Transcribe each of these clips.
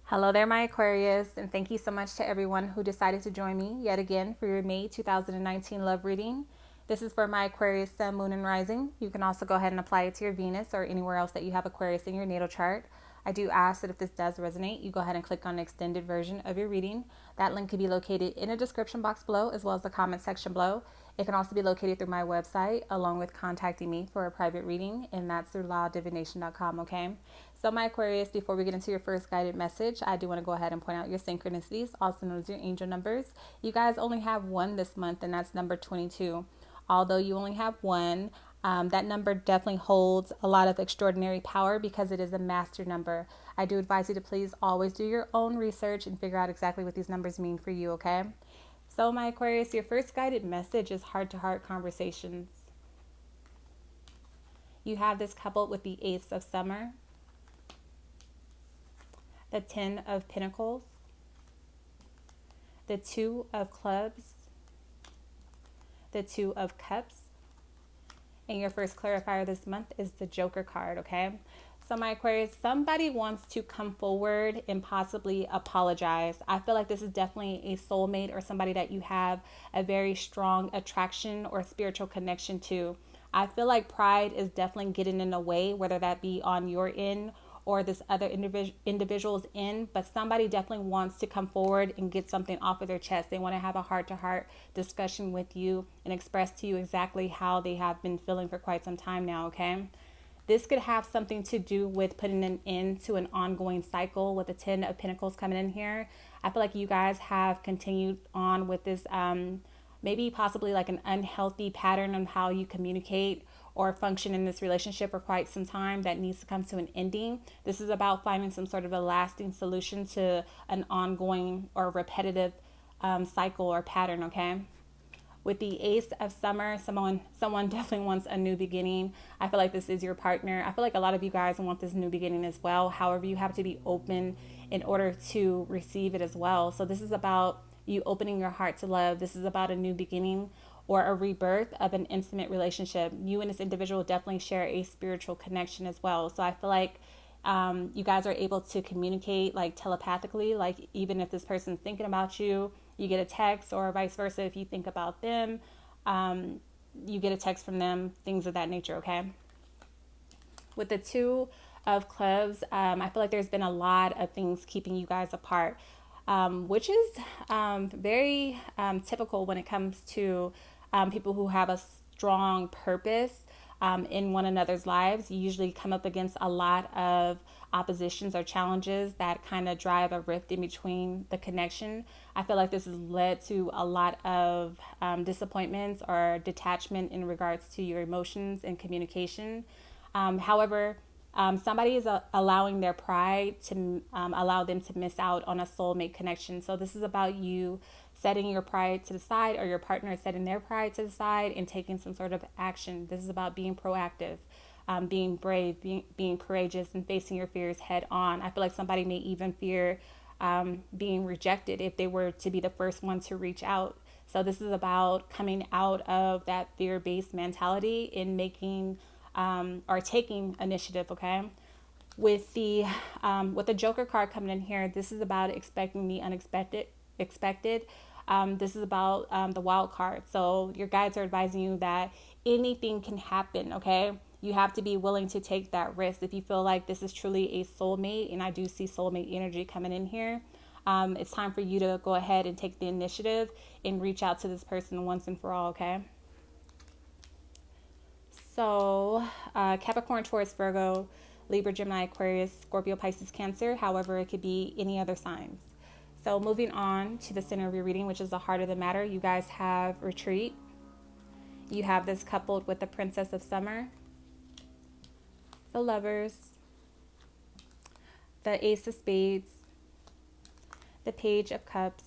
Hello there, my Aquarius, and thank you so much to everyone who decided to join me yet again for your May 2019 love reading. This is for my Aquarius Sun, Moon, and Rising. You can also go ahead and apply it to your Venus or anywhere else that you have Aquarius in your natal chart. I do ask that if this does resonate, you go ahead and click on the extended version of your reading. That link can be located in the description box below as well as the comment section below. It can also be located through my website along with contacting me for a private reading, and that's through lawdivination.com, okay? So my Aquarius, before we get into your first guided message, I do want to go ahead and point out your synchronicities, also known as your angel numbers. You guys only have one this month, and that's number 22. Although you only have one, that number definitely holds a lot of extraordinary power because it is a master number. I do advise you to please always do your own research and figure out exactly what these numbers mean for you, okay? So my Aquarius, your first guided message is heart-to-heart conversations. You have this coupled with the Ace of Summer, the 10 of Pentacles, the 2 of Clubs, the 2 of Cups, and your first clarifier this month is the Joker card, okay? So my Aquarius, somebody wants to come forward and possibly apologize. I feel like this is definitely a soulmate or somebody that you have a very strong attraction or spiritual connection to. I feel like pride is definitely getting in the way, whether that be on your end or this other individual's end, but somebody definitely wants to come forward and get something off of their chest. They want to have a heart-to-heart discussion with you and express to you exactly how they have been feeling for quite some time now, okay? This could have something to do with putting an end to an ongoing cycle with the 10 of Pentacles coming in here. I feel like you guys have continued on with this maybe possibly like an unhealthy pattern on how you communicate or function in this relationship for quite some time that needs to come to an ending. This is about finding some sort of a lasting solution to an ongoing or repetitive cycle or pattern, okay? With the Ace of Summer, someone definitely wants a new beginning. I feel like this is your partner. I feel like a lot of you guys want this new beginning as well. However, you have to be open in order to receive it as well. So this is about you opening your heart to love. This is about a new beginning or a rebirth of an intimate relationship. You and this individual definitely share a spiritual connection as well. So I feel like you guys are able to communicate like telepathically, like even if this person's thinking about you, you get a text, or vice versa. If you think about them, you get a text from them, things of that nature, okay? With the 2 of Clubs, I feel like there's been a lot of things keeping you guys apart, which is very typical when it comes to people who have a strong purpose in one another's lives. You usually come up against a lot of oppositions or challenges that kind of drive a rift in between the connection. I feel like this has led to a lot of disappointments or detachment in regards to your emotions and communication. However, somebody is allowing their pride to allow them to miss out on a soulmate connection. So this is about you setting your pride to the side, or your partner setting their pride to the side and taking some sort of action. This is about being proactive, being brave, being courageous, and facing your fears head on. I feel like somebody may even fear being rejected if they were to be the first one to reach out. So this is about coming out of that fear-based mentality and making or taking initiative, okay? With the Joker card coming in here, this is about expecting the unexpected. This is about the wild card. So your guides are advising you that anything can happen, okay? You have to be willing to take that risk. If you feel like this is truly a soulmate, and I do see soulmate energy coming in here, it's time for you to go ahead and take the initiative and reach out to this person once and for all, okay? So Capricorn, Taurus, Virgo, Libra, Gemini, Aquarius, Scorpio, Pisces, Cancer. However, it could be any other signs. So moving on to the center of your reading, which is the heart of the matter, you guys have retreat. You have this coupled with the Princess of Summer, the Lovers, the Ace of Spades, the Page of Cups.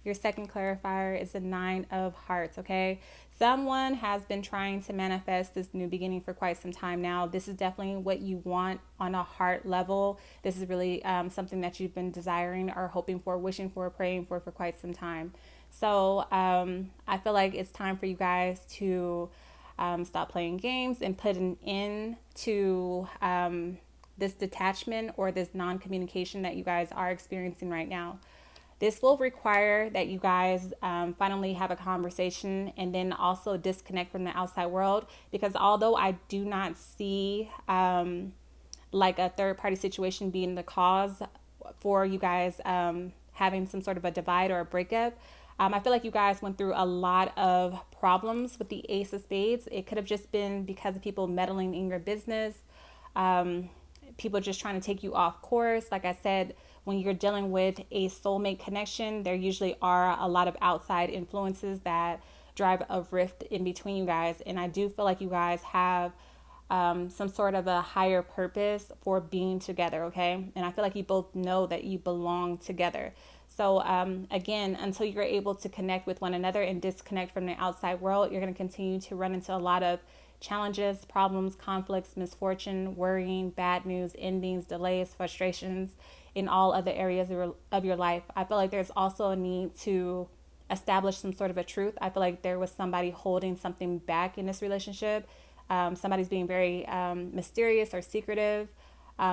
Your second clarifier is the 9 of Hearts, okay? Someone has been trying to manifest this new beginning for quite some time now. This is definitely what you want on a heart level. This is really something that you've been desiring or hoping for, wishing for, praying for quite some time. So I feel like it's time for you guys to stop playing games and put an end to this detachment or this non-communication that you guys are experiencing right now. This will require that you guys finally have a conversation and then also disconnect from the outside world, because although I do not see like a third party situation being the cause for you guys having some sort of a divide or a breakup, I feel like you guys went through a lot of problems with the Ace of Spades. It could have just been because of people meddling in your business, people just trying to take you off course. Like I said, when you're dealing with a soulmate connection, there usually are a lot of outside influences that drive a rift in between you guys. And I do feel like you guys have some sort of a higher purpose for being together, okay? And I feel like you both know that you belong together. So again, until you're able to connect with one another and disconnect from the outside world, you're going to continue to run into a lot of challenges, problems, conflicts, misfortune, worrying, bad news, endings, delays, frustrations in all other areas of your life. I feel like there's also a need to establish some sort of a truth. I feel like there was somebody holding something back in this relationship. Somebody's being very mysterious or secretive.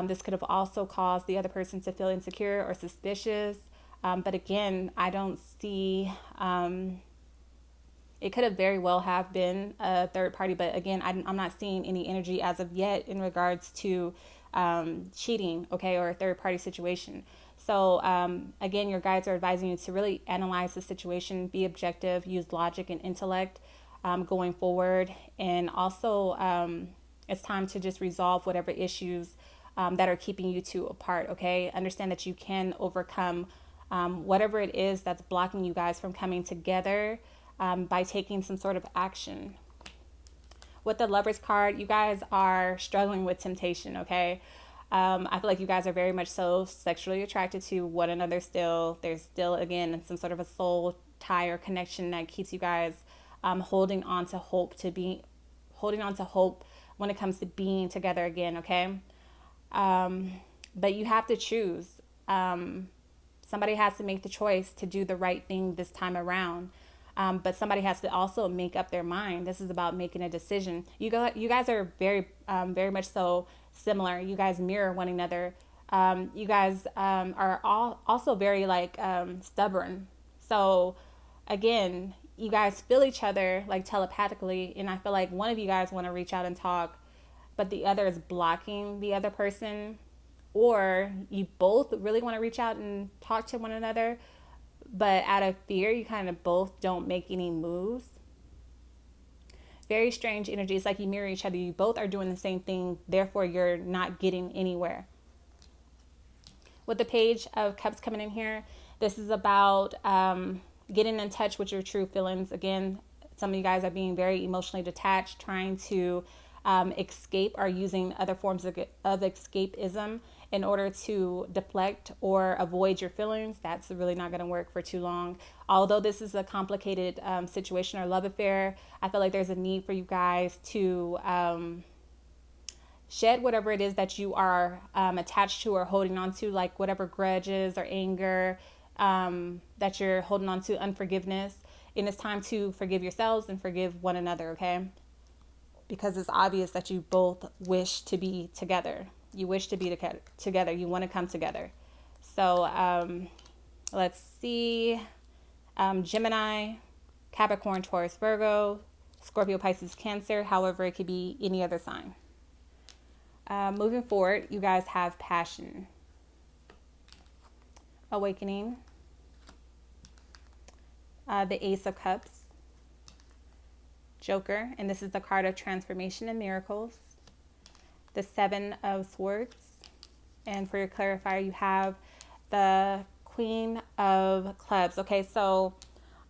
This could have also caused the other person to feel insecure or suspicious. But again, I don't see, it could have very well have been a third party. But again, I'm not seeing any energy as of yet in regards to cheating, okay, or a third party situation. So again, your guides are advising you to really analyze the situation, be objective, use logic and intellect going forward. And also it's time to just resolve whatever issues that are keeping you two apart, okay? Understand that you can overcome whatever it is that's blocking you guys from coming together by taking some sort of action. With the Lovers card, you guys are struggling with temptation, okay? I feel like you guys are very much so sexually attracted to one another still. There's still, again, some sort of a soul tie or connection that keeps you guys holding on to hope when it comes to being together again, okay? But you have to choose. Somebody has to make the choice to do the right thing this time around. But somebody has to also make up their mind. This is about making a decision. You guys are very much so similar. You guys mirror one another. You guys are all also very like stubborn. So again, you guys feel each other like telepathically, and I feel like one of you guys want to reach out and talk, but the other is blocking the other person, or you both really want to reach out and talk to one another, but out of fear, you kind of both don't make any moves. Very strange energy. It's like you mirror each other. You both are doing the same thing. Therefore, you're not getting anywhere. With the Page of Cups coming in here, this is about getting in touch with your true feelings. Again, some of you guys are being very emotionally detached, trying to escape or using other forms of escapism in order to deflect or avoid your feelings. That's really not going to work for too long. Although this is a complicated situation or love affair, I feel like there's a need for you guys to shed whatever it is that you are attached to or holding on to, like whatever grudges or anger that you're holding on to, unforgiveness. And it's time to forgive yourselves and forgive one another, okay? Because it's obvious that you both wish to be together. You wish to be together. You want to come together. So let's see. Gemini, Capricorn, Taurus, Virgo, Scorpio, Pisces, Cancer. However, it could be any other sign. Moving forward, you guys have passion, awakening, the Ace of Cups, Joker, and this is the card of transformation and miracles. The Seven of Swords, and for your clarifier, you have the Queen of Clubs. Okay, so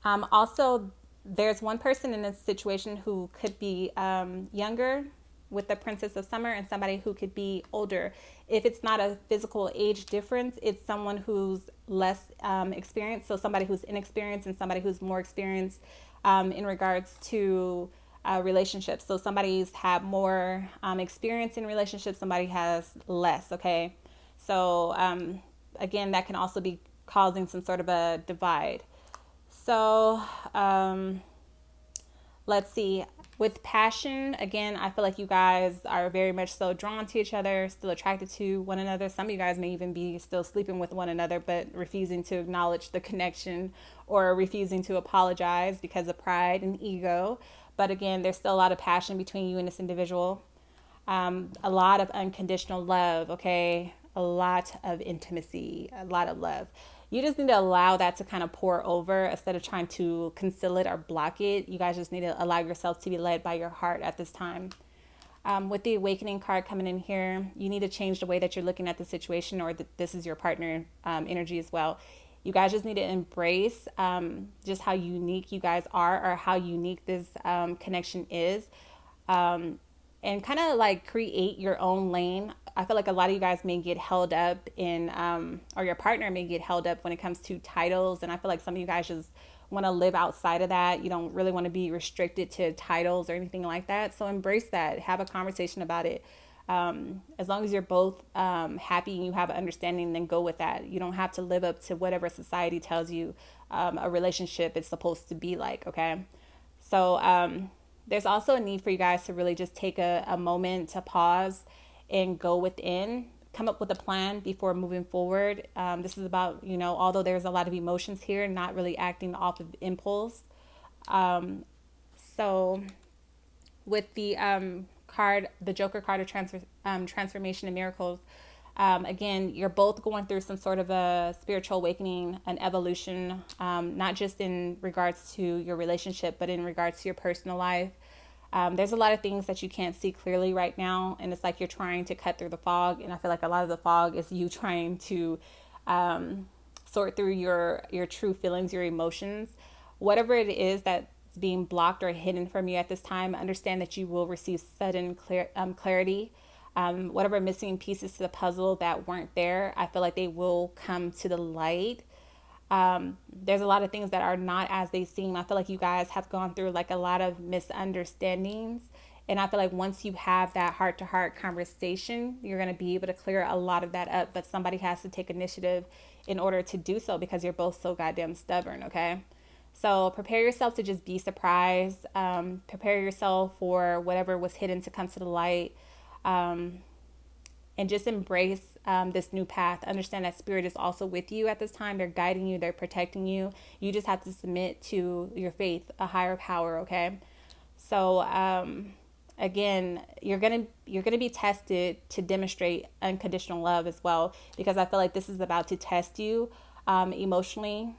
also there's one person in this situation who could be younger with the Princess of Summer, and somebody who could be older. If it's not a physical age difference, it's someone who's less experienced. So somebody who's inexperienced and somebody who's more experienced in regards to relationships. So somebody's had more experience in relationships, somebody has less, okay? So again, that can also be causing some sort of a divide. So let's see. With passion, again, I feel like you guys are very much so drawn to each other, still attracted to one another. Some of you guys may even be still sleeping with one another, but refusing to acknowledge the connection or refusing to apologize because of pride and ego. But again, there's still a lot of passion between you and this individual. A lot of unconditional love, okay? A lot of intimacy, a lot of love. You just need to allow that to kind of pour over instead of trying to conceal it or block it. You guys just need to allow yourself to be led by your heart at this time. With the awakening card coming in here, you need to change the way that you're looking at the situation, or this is your partner energy as well. You guys just need to embrace just how unique you guys are, or how unique this connection is. And kind of like create your own lane. I feel like a lot of you guys may get held up in, or your partner may get held up when it comes to titles. And I feel like some of you guys just want to live outside of that. You don't really want to be restricted to titles or anything like that. So embrace that. Have a conversation about it. As long as you're both happy and you have an understanding, then go with that. You don't have to live up to whatever society tells you a relationship is supposed to be like, okay? So there's also a need for you guys to really just take a moment to pause and go within, come up with a plan before moving forward. This is about, although there's a lot of emotions here, not really acting off of impulse. So with the card, the Joker card of transformation and miracles, again, you're both going through some sort of a spiritual awakening, an evolution, not just in regards to your relationship, but in regards to your personal life. There's a lot of things that you can't see clearly right now, and it's like you're trying to cut through the fog, and I feel like a lot of the fog is you trying to sort through your true feelings, your emotions. Whatever it is that's being blocked or hidden from you at this time, understand that you will receive sudden clarity. Whatever missing pieces to the puzzle that weren't there, I feel like they will come to the light. There's a lot of things that are not as they seem. I feel like you guys have gone through like a lot of misunderstandings. And I feel like once you have that heart-to-heart conversation, you're going to be able to clear a lot of that up. But somebody has to take initiative in order to do so, because you're both so goddamn stubborn, okay? So prepare yourself to just be surprised. Prepare yourself for whatever was hidden to come to the light. And just embrace this new path. Understand that spirit is also with you at this time. They're guiding you. They're protecting you. You just have to submit to your faith, a higher power, okay? So again, you're gonna be tested to demonstrate unconditional love as well, because I feel like this is about to test you emotionally,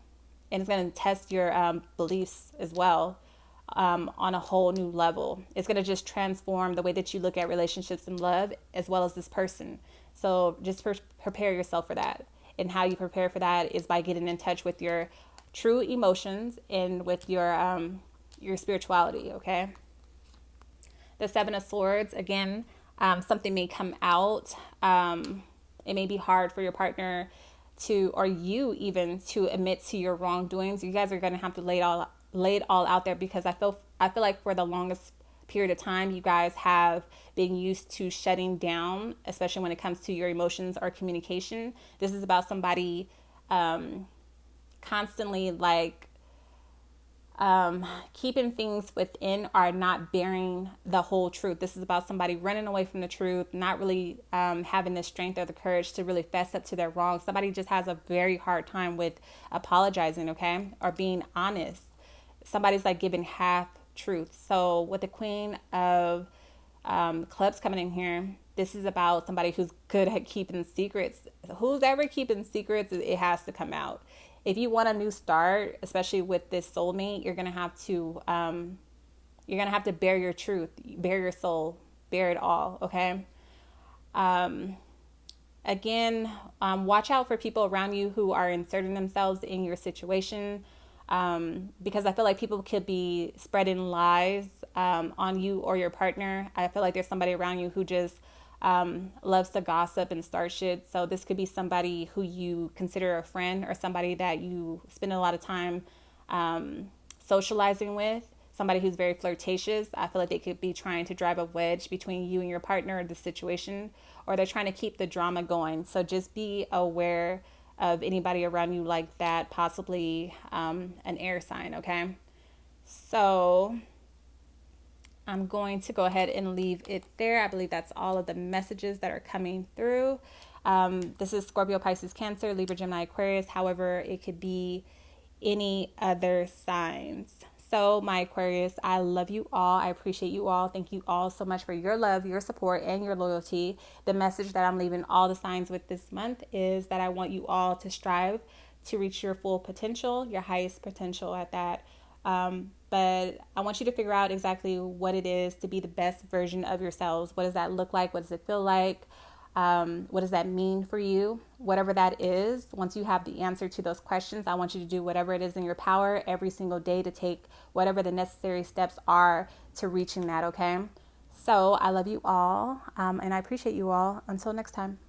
and it's going to test your beliefs as well. On a whole new level. It's going to just transform the way that you look at relationships and love, as well as this person. So just prepare yourself for that. And how you prepare for that is by getting in touch with your true emotions and with your spirituality, okay? The Seven of Swords, again, something may come out. It may be hard for your partner to, or you even, to admit to your wrongdoings. You guys are going to have to lay it all out there, because I feel like for the longest period of time, you guys have been used to shutting down, especially when it comes to your emotions or communication. This is about somebody constantly like keeping things within, or not bearing the whole truth. This is about somebody running away from the truth, not really having the strength or the courage to really fess up to their wrongs. Somebody just has a very hard time with apologizing, okay, or being honest. Somebody's like giving half truth. So with the Queen of Clubs coming in here, this is about somebody who's good at keeping secrets. Who's ever keeping secrets, it has to come out. If you want a new start, especially with this soulmate, you're gonna have to bear your truth, bear your soul, bear it all. Okay. Again, watch out for people around you who are inserting themselves in your situation. Because I feel like people could be spreading lies on you or your partner. I feel like there's somebody around you who just loves to gossip and start shit. So this could be somebody who you consider a friend, or somebody that you spend a lot of time socializing with, somebody who's very flirtatious. I feel like they could be trying to drive a wedge between you and your partner or the situation, or they're trying to keep the drama going. So just be aware of anybody around you like that, possibly an air sign, okay? So I'm going to go ahead and leave it there. I believe that's all of the messages that are coming through. This is Scorpio, Pisces, Cancer, Libra, Gemini, Aquarius. However, it could be any other signs. So my Aquarius, I love you all. I appreciate you all. Thank you all so much for your love, your support, and your loyalty. The message that I'm leaving all the signs with this month is that I want you all to strive to reach your full potential, your highest potential at that. But I want you to figure out exactly what it is to be the best version of yourselves. What does that look like? What does it feel like? What does that mean for you? Whatever that is, once you have the answer to those questions, I want you to do whatever it is in your power every single day to take whatever the necessary steps are to reaching that, okay? So I love you all, and I appreciate you all. Until next time.